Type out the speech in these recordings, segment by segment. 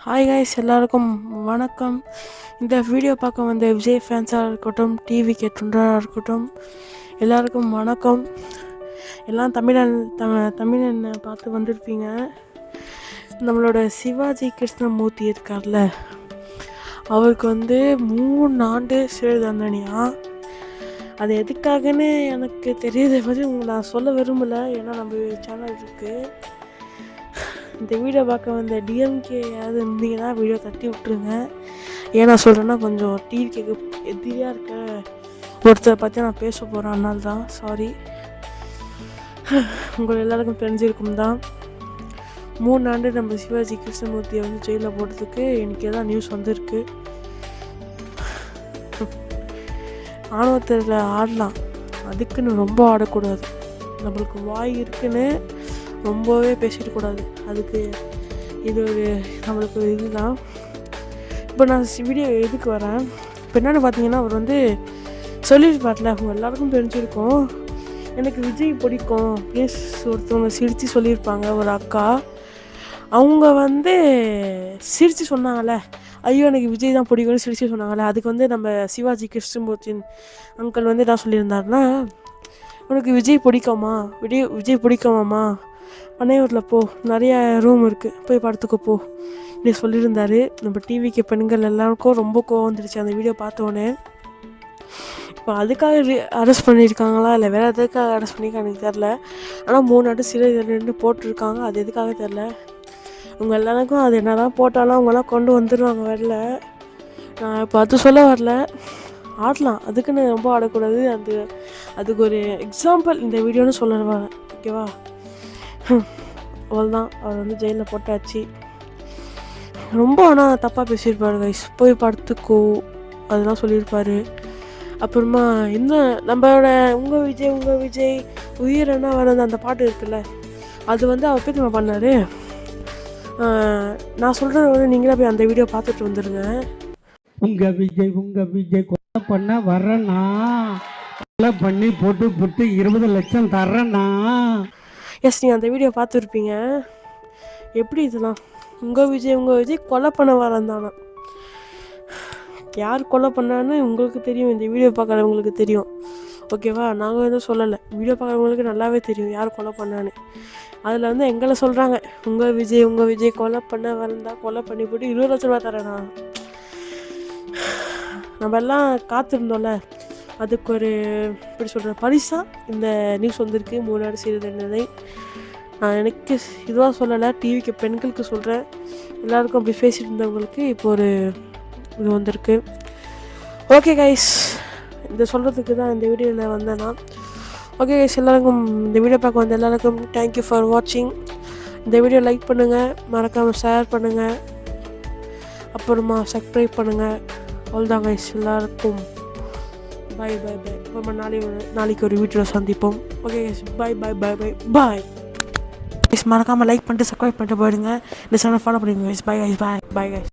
Hi guys, எல்லாருக்கும் வணக்கம். இந்த வீடியோ பார்க்க வந்த விஜய் ஃபேன்ஸாக இருக்கட்டும், டிவி கேட்டுன்றாக இருக்கட்டும், எல்லாருக்கும் வணக்கம். எல்லாம் தமிழன் பார்த்து வந்திருப்பீங்க. நம்மளோட சிவாஜி கிருஷ்ணமூர்த்தி இருக்கார்ல, அவருக்கு 3 ஆண்டு சிறை தண்டனையா. அது எதுக்காகன்னு எனக்கு தெரியாத பற்றி நான் சொல்ல விரும்பலை, ஏன்னா நம்ம சேனல் இருக்குது. இந்த வீடியோ பார்க்க வந்த டிஎம்கே யாராவது இருந்தீங்கன்னா வீடியோ தட்டி விட்டுருங்க. ஏன்னா சொல்கிறேன்னா, கொஞ்சம் டிவிக்கு எதிரியாக இருக்க ஒருத்தரை பற்றி நான் பேச போகிறேன், அதனால தான் சாரி. உங்கள் எல்லாருக்கும் தெரிஞ்சிருக்கும் தான், 3 ஆண்டு நம்ம சிவாஜி கிருஷ்ணமூர்த்தியை ஜெயிலில் போட்டதுக்கு எனக்கு தான் நியூஸ் வந்திருக்கு. ஆணவத்தில் ஆடலாம், அதுக்குன்னு ரொம்ப ஆடக்கூடாது. நம்மளுக்கு வாய் இருக்குன்னு ரொம்பவே பேசிடக்கூடாது. அதுக்கு இது ஒரு நம்மளுக்கு ஒரு இதுதான். இப்போ நான் வீடியோ எதுக்கு வரேன், இப்போ என்னென்னு பார்த்தீங்கன்னா, அவர் சொல்லியிருப்பார்ல, அவங்க எல்லாருக்கும் தெரிஞ்சிருக்கும், எனக்கு விஜய் பிடிக்கும் ப்ளீஸ் ஒருத்தவங்க சிரித்து சொல்லியிருப்பாங்க. ஒரு அக்கா, அவங்க சிரித்து சொன்னாங்கள்ல, ஐயோ எனக்கு விஜய் தான் பிடிக்கும்னு சிரித்து சொன்னாங்கள்ல, அதுக்கு நம்ம சிவாஜி கிருஷ்ணமூர்த்தி அங்கிள் என்ன சொல்லியிருந்தாருன்னா, உனக்கு விஜய் பிடிக்குமா, விஜய் பிடிக்குமாம்மா, பனையூரில் போ, நிறையா ரூம் இருக்குது, போய் படத்துக்கு போ இப்படி சொல்லியிருந்தார். நம்ம டிவிக்கு பெண்கள் எல்லாருக்கும் ரொம்ப கோவம் வந்துடுச்சு அந்த வீடியோ பார்த்தோன்னே. இப்போ அதுக்காக அரெஸ்ட் பண்ணியிருக்காங்களா இல்லை வேறு எதுக்காக அரெஸ்ட் பண்ணியிருக்காங்க எனக்கு தெரில. ஆனால் 3 ஆண்டு சிறை தண்டனை போட்டிருக்காங்க. அது எதுக்காக தெரில. அவங்க எல்லாருக்கும் அது என்ன தான் போட்டாலும் அவங்களாம் கொண்டு வந்துடுவாங்க வெளில. நான் இப்போ அது சொல்ல வரல, ஆடலாம், அதுக்குன்னு ரொம்ப ஆடக்கூடாது. அதுக்கு ஒரு எக்ஸாம்பிள் இந்த வீடியோன்னு சொல்ல வரேன், ஓகேவா? அவ்வளோதான், அவர் ஜெயிலில் போட்டாச்சு. ரொம்ப ஆனால் தப்பாக பேசியிருப்பார் கைஸ், போய் படத்துக்கோ அதெல்லாம் சொல்லியிருப்பார். அப்புறமா இன்னும் நம்மளோட உங்கள் விஜய் உயிர் என்ன வரது அந்த பாட்டு இருக்குல்ல, அது அவர் போய் நம்ம பண்ணார். நான் சொல்கிறது நீங்களே போய் அந்த வீடியோ பார்த்துட்டு வந்துடுங்க. உங்கள் விஜய் கொலை பண்ண வரேண்ணா, கொலை பண்ணி போட்டு 20 லட்சம் தர்றேண்ணா. எஸ், நீங்கள் அந்த வீடியோ பார்த்துருப்பீங்க. எப்படி இதெல்லாம் உங்கள் விஜய் கொலை பண்ண வரந்தானா? யார் கொலை பண்ணான்னு உங்களுக்கு தெரியும், இந்த வீடியோ பார்க்குறவங்களுக்கு தெரியும், ஓகேவா? நாங்கள் எதுவும் சொல்லலை, வீடியோ பார்க்குறவங்களுக்கு நல்லாவே தெரியும் யார் கொலை பண்ணான்னு. அதில் எங்களை சொல்கிறாங்க, உங்கள் விஜய் கொலை பண்ண வரந்தா, கொலை பண்ணி போட்டு 20 லட்ச ரூபா தரேண்ணா. நம்ம எல்லாம் காத்திருந்தோம்ல, அதுக்கு ஒரு இப்படி சொல்கிற பரிசாக இந்த நியூஸ் வந்திருக்கு. 3 ஆண்டு சிறை தண்டனை. நான் எனக்கு இதுவாக சொல்லலை, டிவிக்கு பெண்களுக்கு சொல்கிறேன், எல்லாருக்கும் அப்படி பேசிட்டு இருந்தவங்களுக்கு இப்போ ஒரு இது வந்திருக்கு. ஓகே கைஸ், இந்த சொல்கிறதுக்கு தான் இந்த வீடியோவில் வந்தேன் நான். ஓகே கைஸ், எல்லாருக்கும் இந்த வீடியோ பார்க்க வந்த எல்லாருக்கும் தேங்க்யூ ஃபார் வாட்சிங். இந்த வீடியோ லைக் பண்ணுங்கள், மறக்காமல் ஷேர் பண்ணுங்கள், அப்புறமா சப்ஸ்கிரைப் பண்ணுங்கள். அவ்வளோதான் கைஸ், எல்லாருக்கும் பாய். அப்புறமா நாளைக்கு ஒரு வீடியோவில் சந்திப்போம். ஓகே கைஸ், பாய். மறக்காமல் லைக் பண்ணிட்டு சப்ஸ்கிரைப் பண்ணிட்டு போயிடுங்க. இந்த சேனல் ஃபாலோ பண்ணிடுங்க கைஸ். Bye guys.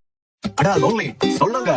சொல்லுங்க.